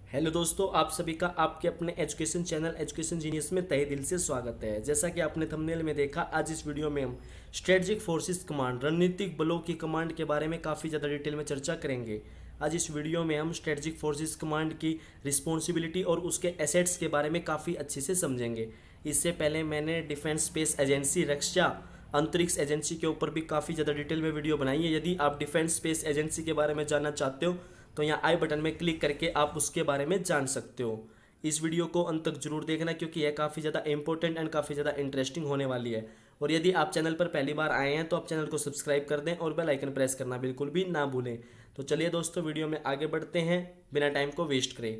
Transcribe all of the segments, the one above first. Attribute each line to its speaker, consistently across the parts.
Speaker 1: Hello दोस्तों, आप सभी का आपके अपने एजुकेशन चैनल एजुकेशन जीनियस में तहे दिल से स्वागत है। जैसा कि आपने थंबनेल में देखा, आज इस वीडियो में हम स्ट्रेटजिक फोर्सेस कमांड रणनीतिक बलों की कमांड के बारे में काफ़ी ज़्यादा डिटेल में चर्चा करेंगे। आज इस वीडियो में हम स्ट्रेटजिक फोर्सेस कमांड की रिस्पॉन्सिबिलिटी और उसके एसेट्स के बारे में काफ़ी अच्छे से समझेंगे। इससे पहले मैंने डिफेंस स्पेस एजेंसी रक्षा अंतरिक्ष एजेंसी के ऊपर भी काफ़ी ज़्यादा डिटेल में वीडियो बनाई है। यदि आप डिफेंस स्पेस एजेंसी के बारे में जानना चाहते हो तो यहाँ आई बटन में क्लिक करके आप उसके बारे में जान सकते हो। इस वीडियो को अंत तक जरूर देखना क्योंकि यह काफ़ी ज़्यादा इंपॉर्टेंट एंड काफ़ी ज़्यादा इंटरेस्टिंग होने वाली है। और यदि आप चैनल पर पहली बार आए हैं तो आप चैनल को सब्सक्राइब कर दें और बेल आइकन प्रेस करना बिल्कुल भी ना भूलें। तो चलिए दोस्तों, वीडियो में आगे बढ़ते हैं बिना टाइम को वेस्ट करें।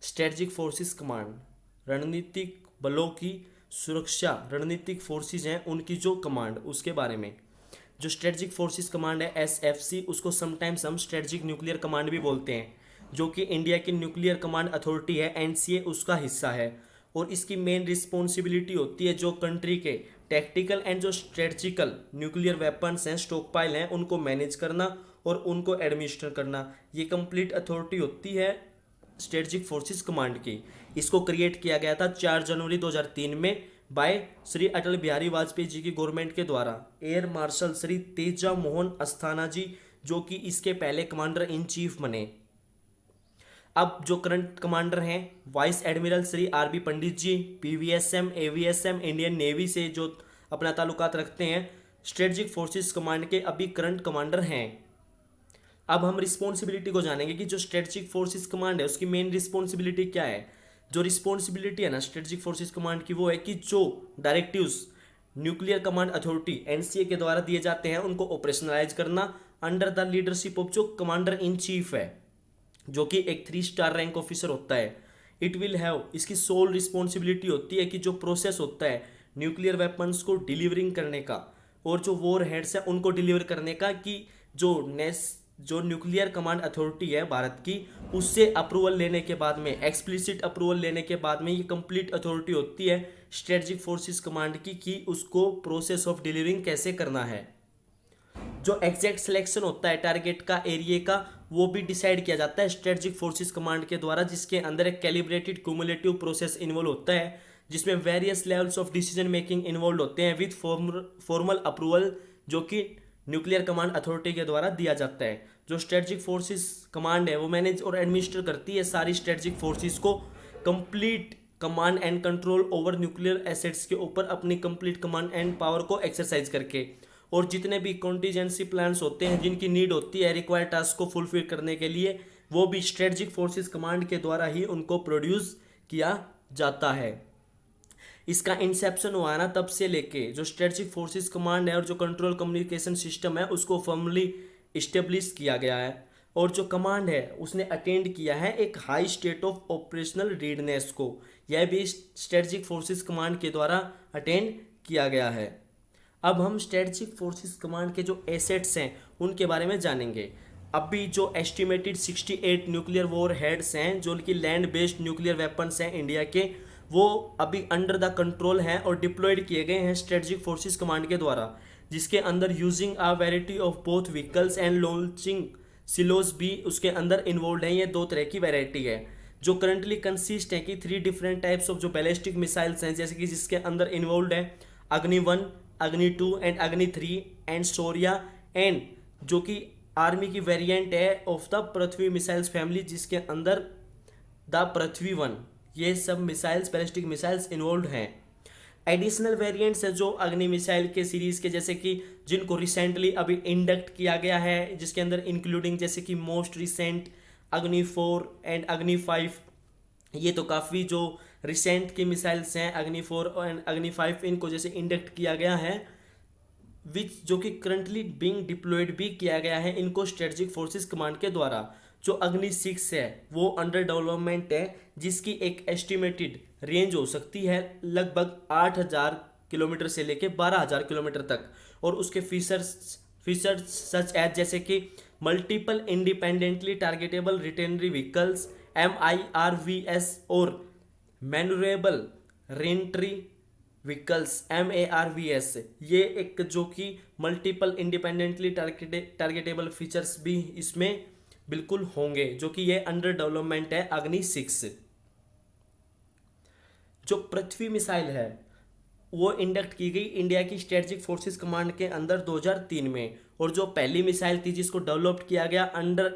Speaker 1: स्ट्रेटजिक फोर्सेस कमांड, रणनीतिक बलों की सुरक्षा, रणनीतिक फोर्सेस हैं उनकी जो कमांड, उसके बारे में। जो स्ट्रेटजिक फोर्सेस कमांड है एसएफसी, उसको समटाइम्स हम स्ट्रेटजिक न्यूक्लियर कमांड भी बोलते हैं, जो कि इंडिया की न्यूक्लियर कमांड अथॉरिटी है एनसीए, उसका हिस्सा है। और इसकी मेन रिस्पॉन्सिबिलिटी होती है जो कंट्री के टैक्टिकल एंड जो स्ट्रेटजिकल न्यूक्लियर वेपन्स हैं, स्टॉक पाइल हैं, उनको मैनेज करना और उनको एडमिनिस्टर करना। ये कंप्लीट अथॉरिटी होती है स्ट्रेटजिक फोर्सेस कमांड की। इसको क्रिएट किया गया था 4 जनवरी 2003 में बाय श्री अटल बिहारी वाजपेयी जी की गवर्नमेंट के द्वारा। एयर मार्शल श्री तेजा मोहन अस्थाना जी, जो कि इसके पहले कमांडर इन चीफ बने। अब जो करंट कमांडर हैं वाइस एडमिरल श्री आरबी पंडित जी, पीवीएसएम एवीएसएम इंडियन नेवी से जो अपना ताल्लुकात रखते हैं, स्ट्रेटजिक फोर्सेस कमांड के अभी करंट कमांडर हैं। अब हम रिस्पॉन्सिबिलिटी को जानेंगे कि जो स्ट्रेटजिक फोर्सेस कमांड है उसकी मेन रिस्पॉन्सिबिलिटी क्या है। जो रिस्पॉन्सिबिलिटी है ना स्ट्रेटजिक फोर्सेस कमांड की, वो है कि जो directives nuclear command authority NCA के द्वारा दिए जाते हैं उनको ऑपरेशनलाइज करना अंडर द लीडरशिप ऑफ जो कमांडर इन चीफ है, जो कि एक 3 स्टार रैंक ऑफिसर होता है। इट विल हैव, इसकी सोल रिस्पॉन्सिबिलिटी होती है कि जो प्रोसेस होता है न्यूक्लियर वेपन्स को डिलीवरिंग करने का और जो वॉर हेड्स है उनको डिलीवर करने का, कि जो न्यूक्लियर कमांड अथॉरिटी है भारत की, उससे अप्रूवल लेने के बाद में, एक्सप्लिसिट अप्रूवल लेने के बाद में, ये कंप्लीट अथॉरिटी होती है स्ट्रेटजिक फोर्सेस कमांड की कि उसको प्रोसेस ऑफ डिलीवरिंग कैसे करना है। जो एग्जैक्ट सिलेक्शन होता है टारगेट का, एरिया का, वो भी डिसाइड किया जाता है स्ट्रेटजिक फोर्सेस कमांड के द्वारा, जिसके अंदर एक कैलिब्रेटेड क्यूमुलेटिव प्रोसेस इन्वॉल्व होता है, जिसमें various levels of decision making involve होते हैं विद फॉर्मल अप्रूवल, जो कि न्यूक्लियर कमांड अथॉरिटी के द्वारा दिया जाता है। जो स्ट्रेटजिक फोर्सेस कमांड है वो मैनेज और एडमिनिस्टर करती है सारी स्ट्रेटजिक फोर्सेस को, complete command and control over nuclear assets के ऊपर अपनी कंप्लीट कमांड एंड पावर को एक्सरसाइज करके। और जितने भी कॉन्टीजेंसी प्लान्स होते हैं जिनकी नीड होती है रिक्वायर्ड टास्क को फुलफिल करने के लिए, वो भी स्ट्रेटजिक फोर्सेस कमांड के द्वारा ही उनको प्रोड्यूस किया जाता है। इसका इंसेप्शन हुआ ना तब से लेके जो स्ट्रेटजिक फोर्सेस कमांड है और जो कंट्रोल कम्युनिकेशन सिस्टम है उसको फॉर्मली इस्टेब्लिश किया गया है। और जो कमांड है उसने अटेंड किया है एक हाई स्टेट ऑफ ऑपरेशनल रीडनेस को, यह भी स्ट्रेटजिक फोर्सेस कमांड के द्वारा अटेंड किया गया है। अब हम स्ट्रेटजिक फोर्सेस कमांड के जो एसेट्स हैं उनके बारे में जानेंगे। अभी जो एस्टिमेटेड 68 न्यूक्लियर वॉर हेड्स हैं, जो कि लैंड बेस्ड न्यूक्लियर वेपन्स हैं इंडिया के, वो अभी अंडर द कंट्रोल हैं और डिप्लॉयड किए गए हैं स्ट्रेटजिक फोर्सेस कमांड के द्वारा, जिसके अंदर using a variety of both vehicles and launching silos भी उसके अंदर इन्वॉल्व हैं। ये 2 तरह की वैरायटी है जो करंटली कंसिस्ट है कि 3 डिफरेंट टाइप्स ऑफ जो बैलिस्टिक मिसाइल्स हैं, जैसे कि जिसके अंदर इन्वॉल्व है अग्नि 1, अग्नि 2 एंड अग्नि 3 एंड शौर्या, एंड जो कि आर्मी की वेरिएंट है of the Prithvi missiles family, जिसके अंदर द पृथ्वी 1, ये सब मिसाइल्स बैलिस्टिक मिसाइल्स इन्वॉल्व हैं। एडिशनल वेरिएंट्स है जो अग्नि मिसाइल के सीरीज के, जैसे कि जिनको रिसेंटली अभी इंडक्ट किया गया है, जिसके अंदर इंक्लूडिंग जैसे कि मोस्ट रिसेंट अग्नि 4 एंड अग्नि 5, ये तो काफ़ी जो रिसेंट की मिसाइल्स हैं अग्नि 4 एंड अग्नि 5, इनको जैसे इंडक्ट किया गया है, विच जो कि करंटली बीइंग डिप्लॉयड भी किया गया है इनको स्ट्रेटजिक फोर्सेस कमांड के द्वारा। जो अग्नि 6 है वो अंडर डेवलपमेंट है, जिसकी एक एस्टिमेटेड रेंज हो सकती है लगभग 8,000 किलोमीटर से लेके 12,000 किलोमीटर तक, और उसके फीचर्स सच एज जैसे कि multiple independently targetable reentry vehicles MIRVs और मैनुरेबल रेंट्री व्हीकल्स MARVs, ये एक जो कि मल्टीपल इंडिपेंडेंटली टारगेटेबल फीचर्स भी इसमें बिल्कुल होंगे, जो कि ये अंडर डेवलपमेंट है अग्नि 6। जो पृथ्वी मिसाइल है वो इंडक्ट की गई इंडिया की स्ट्रेटेजिक फोर्सेस कमांड के अंदर 2003 में, और जो पहली मिसाइल थी जिसको डेवलप किया गया अंडर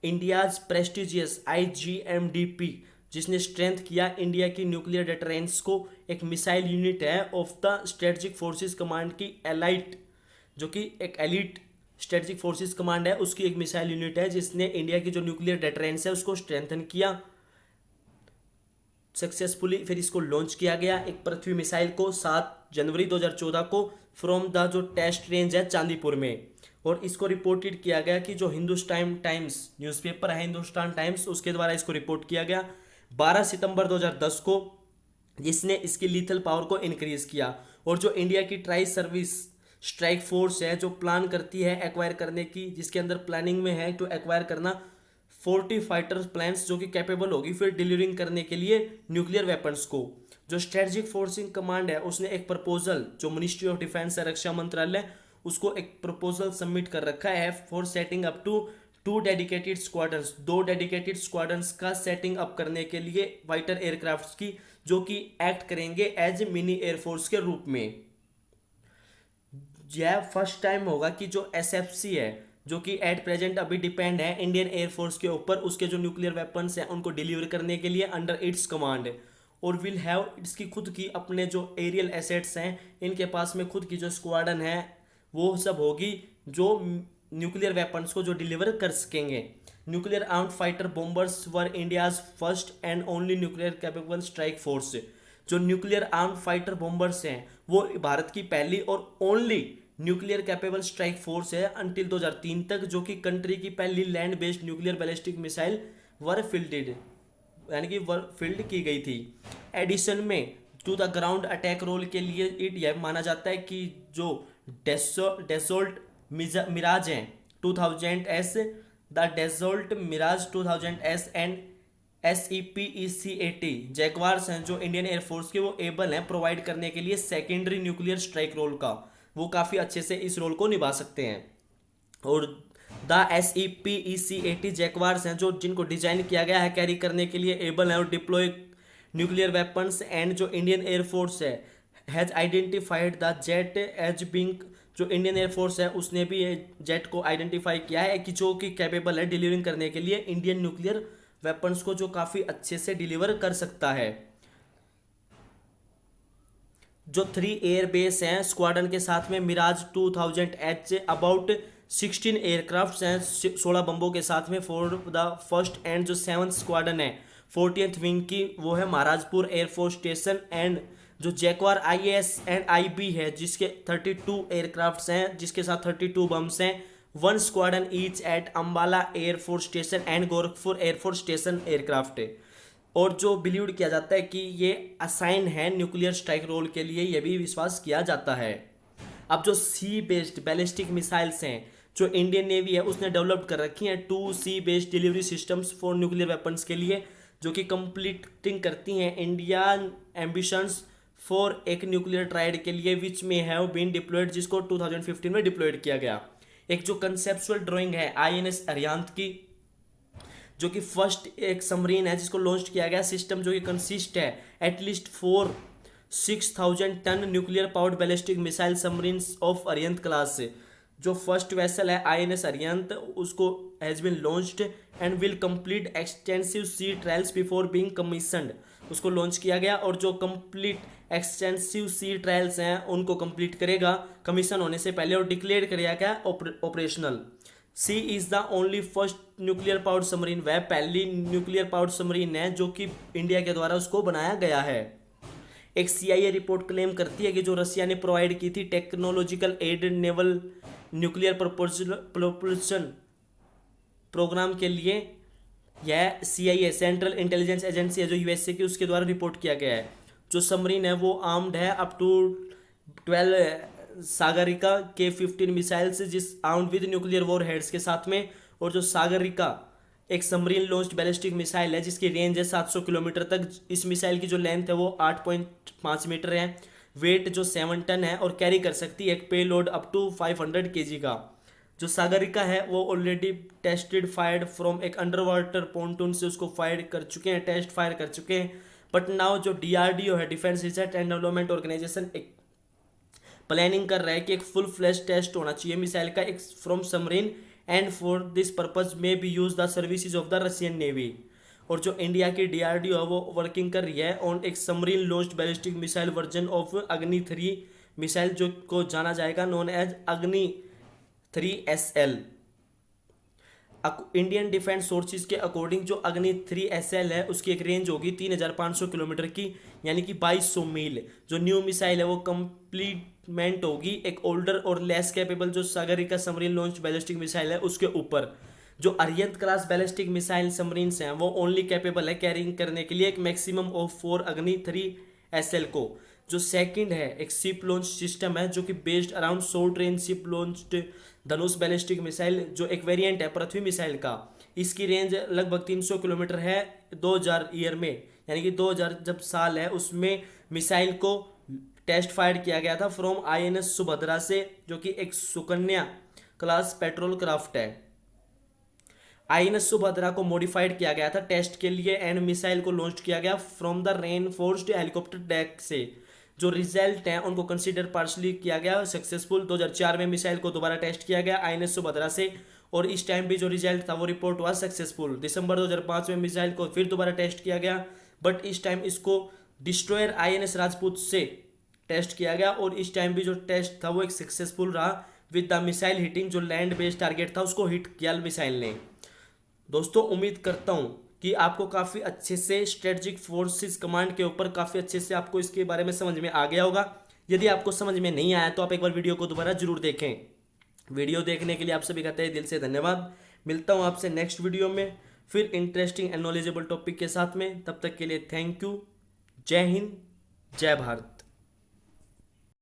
Speaker 1: इंडियाज प्रेस्टिजियस IGMDP, जिसने स्ट्रेंथ किया इंडिया की न्यूक्लियर डिटरेंस को, एक मिसाइल यूनिट है of the strategic forces command की एलाइट, जो कि एक एलिट स्ट्रेटेजिक फोर्सेस कमांड है, उसकी एक मिसाइल यूनिट है जिसने इंडिया की जो न्यूक्लियर डिटरेंस है उसको स्ट्रेंथन किया सक्सेसफुली। फिर इसको लॉन्च किया गया एक पृथ्वी मिसाइल को 7 जनवरी 2014 को फ्रॉम द जो टेस्ट रेंज है चांदीपुर में, और इसको रिपोर्टेड किया गया कि जो हिंदुस्तान टाइम्स न्यूज़पेपर है, हिंदुस्तान टाइम्स, उसके द्वारा इसको रिपोर्ट किया गया 12 सितंबर 2010 को, जिसने इसकी लीथल पावर को इंक्रीज किया। और जो इंडिया की ट्राई सर्विस स्ट्राइक फोर्स है जो प्लान करती है एक्वायर करने की, जिसके अंदर प्लानिंग में है टू एक्वायर करना 40 फाइटर प्लान्स जो कि कैपेबल होगी फिर डिलीवरिंग करने के लिए न्यूक्लियर वेपन्स को। जो स्ट्रेटेजिक फोर्सिंग कमांड है उसने एक प्रपोजल जो मिनिस्ट्री ऑफ डिफेंस है, रक्षा मंत्रालय, उसको एक प्रपोजल सबमिट कर रखा है for setting up to 2 dedicated squadrons, 2 dedicated squadrons का सेटिंग अप करने के लिए फाइटर एयरक्राफ्ट की, जो कि एक्ट करेंगे एज मिनी एयरफोर्स के रूप में। यह फर्स्ट टाइम होगा कि जो SFC है, जो कि एट प्रेजेंट अभी डिपेंड है इंडियन एयरफोर्स के ऊपर, उसके जो न्यूक्लियर वेपन्स हैं उनको डिलीवर करने के लिए अंडर इट्स कमांड, और विल हैव इसकी खुद की अपने जो एरियल एसेट्स हैं, इनके पास में खुद की जो स्क्वाडन है वो सब होगी जो न्यूक्लियर वेपन्स को जो डिलीवर कर सकेंगे। Nuclear armed fighter bombers were India's first and only nuclear capable strike force. जो न्यूक्लियर आर्म्ड फाइटर बॉम्बर्स हैं वो भारत की पहली और only nuclear capable strike force है अंटिल 2003 तक, जो कि कंट्री की पहली land based nuclear ballistic missile were fielded, यानी कि वर फील्ड की गई थी। एडिशन में to the ground attack role के लिए यह माना जाता है कि जो डेसोल्ट मिराज हैं 2000S, the Dassault Mirage 2000S and SEPECAT Jaguars हैं जो इंडियन एयरफोर्स के, वो एबल हैं प्रोवाइड करने के लिए सेकेंडरी न्यूक्लियर स्ट्राइक रोल का, वो काफ़ी अच्छे से इस रोल को निभा सकते हैं। और द SEPECAT जैकवार्स हैं जो जिनको डिजाइन किया गया है कैरी करने के लिए एबल हैं और डिप्लॉय न्यूक्लियर वेपन्स, एंड जो इंडियन एयरफोर्स है has identified the jet as being, जो इंडियन एयरफोर्स है उसने भी ये जेट को आइडेंटिफाई किया है कि जो कि कैपेबल है डिलीवरिंग करने के लिए इंडियन न्यूक्लियर वेपन्स को, जो काफ़ी अच्छे से डिलीवर कर सकता है। जो 3 एयरबेस हैं स्क्वाड्रन के साथ में मिराज 2000H, अबाउट 16 एयरक्राफ्ट हैं 16 बम्बों के साथ में फॉर द फर्स्ट, एंड जो 7th स्क्वाड्रन है 40th विंग की वो है महाराजपुर एयरफोर्स स्टेशन, एंड जो जैकवार IAS एंड IB है जिसके 32 एयरक्राफ्ट्स हैं जिसके साथ 32 बम्स हैं, 1 squadron each eight Ambala air force station and Gorakhpur air force station aircraft है। और जो बिलीव किया जाता है कि ये असाइन है न्यूक्लियर स्ट्राइक रोल के लिए, यह भी विश्वास किया जाता है। अब जो सी बेस्ड बैलिस्टिक मिसाइल्स हैं जो इंडियन नेवी है उसने डेवलप कर रखी हैं 2 sea based delivery systems for nuclear weapons के लिए, जो कि कंप्लीटिंग करती हैं इंडिया एम्बिशंस फॉर एक न्यूक्लियर ट्राइड के लिए, विच में हैव बीन डिप्लॉयड, जिसको 2015 में डिप्लॉयड किया गया। एक जो कंसेप्चुअल ड्राइंग है INS अरिहंत की, जो कि फर्स्ट एक सबमरीन है जिसको लॉन्च किया गया सिस्टम, जो कि कंसिस्ट है at least 4-6,000 ton nuclear powered ballistic missile submarine of Arihant class से। जो फर्स्ट वेसल है INS अरिहंत उसको has been launched and will complete extensive sea trials before being commissioned, उसको लॉन्च किया गया, और जो कंप्लीट एक्सटेंसिव सी ट्रायल्स हैं उनको कंप्लीट करेगा कमीशन होने से पहले, और डिक्लेयर किया गया ऑपरेशनल। सी is the only first nuclear powered submarine, वह पहली न्यूक्लियर पावर्ड सबमरीन है जो कि इंडिया के द्वारा उसको बनाया गया है। एक CIA रिपोर्ट क्लेम करती है कि जो रसिया ने प्रोवाइड की थी technological aid naval nuclear propulsion programme के लिए, यह CIA सेंट्रल इंटेलिजेंस एजेंसी है जो USA की, उसके द्वारा रिपोर्ट किया गया है। जो सबमरीन है वो आर्म्ड है अप टू 12 सागरिका के 15 मिसाइल्स जिस armed with nuclear war heads के साथ में, और जो सागरिका एक सबमरीन लॉन्च्ड बैलिस्टिक मिसाइल है जिसकी रेंज है 700 किलोमीटर तक। इस मिसाइल की जो लेंथ है वो 8.5 मीटर है, वेट जो 7 टन है, और कैरी कर सकती है एक पे लोड अप टू 500 kg का। जो सागरिका है वो ऑलरेडी टेस्टेड फायर्ड फ्रॉम एक अंडर वाटर पोन्टून से उसको फायर कर चुके हैं, टेस्ट फायर कर चुके हैं। बट नाउ जो DRDO है, defence research and development organisation, एक प्लानिंग कर रहा है कि एक फुल फ्लैश टेस्ट होना चाहिए मिसाइल का एक from submarine, and for this purpose में be use the services of the Russian navy. और जो इंडिया की DRDO है वो वर्किंग कर रही है ऑन एक submarine launched ballistic missile version of अग्नि 3 मिसाइल, जो को जाना जाएगा नोन एज अग्नि 3SL। इंडियन डिफेंस सोर्सेज के अकॉर्डिंग जो अग्नि 3SL है उसकी एक रेंज होगी 3500 किलोमीटर की, यानी कि 2200 मील। जो न्यू मिसाइल है वो कंप्लीटमेंट होगी एक ओल्डर और लेस कैपेबल जो Sagarika submarine launch ballistic missile है उसके ऊपर। जो Arihant class ballistic missile submarines हैं वो ओनली कैपेबल है कैरिंग करने के लिए एक मैक्सिमम ऑफ 4 अग्नि 3SL को। जो सेकंड है एक शिप लॉन्च सिस्टम है जो कि based around short range ship launched Dhanush ballistic missile, जो एक वेरिएंट है पृथ्वी मिसाइल का। इसकी रेंज लगभग 300 किलोमीटर है 2000 ईयर में, यानी कि 2000 जब साल है उसमें मिसाइल को टेस्ट फायर किया गया था फ्रॉम INS सुभद्रा से, जो कि एक सुकन्या क्लास पेट्रोल क्राफ्ट है। INS सुभद्रा को मॉडिफाइड किया गया था टेस्ट के लिए एंड मिसाइल को लॉन्च किया गया from the reinforced helicopter deck से। जो रिजल्ट हैं उनको कंसीडर पार्शली किया गया सक्सेसफुल। 2004 में मिसाइल को दोबारा टेस्ट किया गया INS सुभद्रा से, और इस टाइम भी जो रिजल्ट था वो रिपोर्ट हुआ सक्सेसफुल। दिसंबर 2005 में मिसाइल को फिर दोबारा टेस्ट किया गया, बट इस टाइम इसको डिस्ट्रॉयर INS राजपूत से टेस्ट किया गया, और इस टाइम भी जो टेस्ट था वो एक सक्सेसफुल रहा विद द मिसाइल हिटिंग। जो लैंड बेस्ड टारगेट था उसको हिट किया मिसाइल ने। दोस्तों उम्मीद करता हूँ कि आपको काफ़ी अच्छे से स्ट्रेटजिक फोर्सेस कमांड के ऊपर काफ़ी अच्छे से आपको इसके बारे में समझ में आ गया होगा। यदि आपको समझ में नहीं आया तो आप एक बार वीडियो को दोबारा जरूर देखें। वीडियो देखने के लिए आप सभी का तहे दिल से धन्यवाद। मिलता हूँ आपसे नेक्स्ट वीडियो में फिर इंटरेस्टिंग एंड नॉलेजेबल टॉपिक के साथ में। तब तक के लिए थैंक यू। जय हिंद, जय भारत।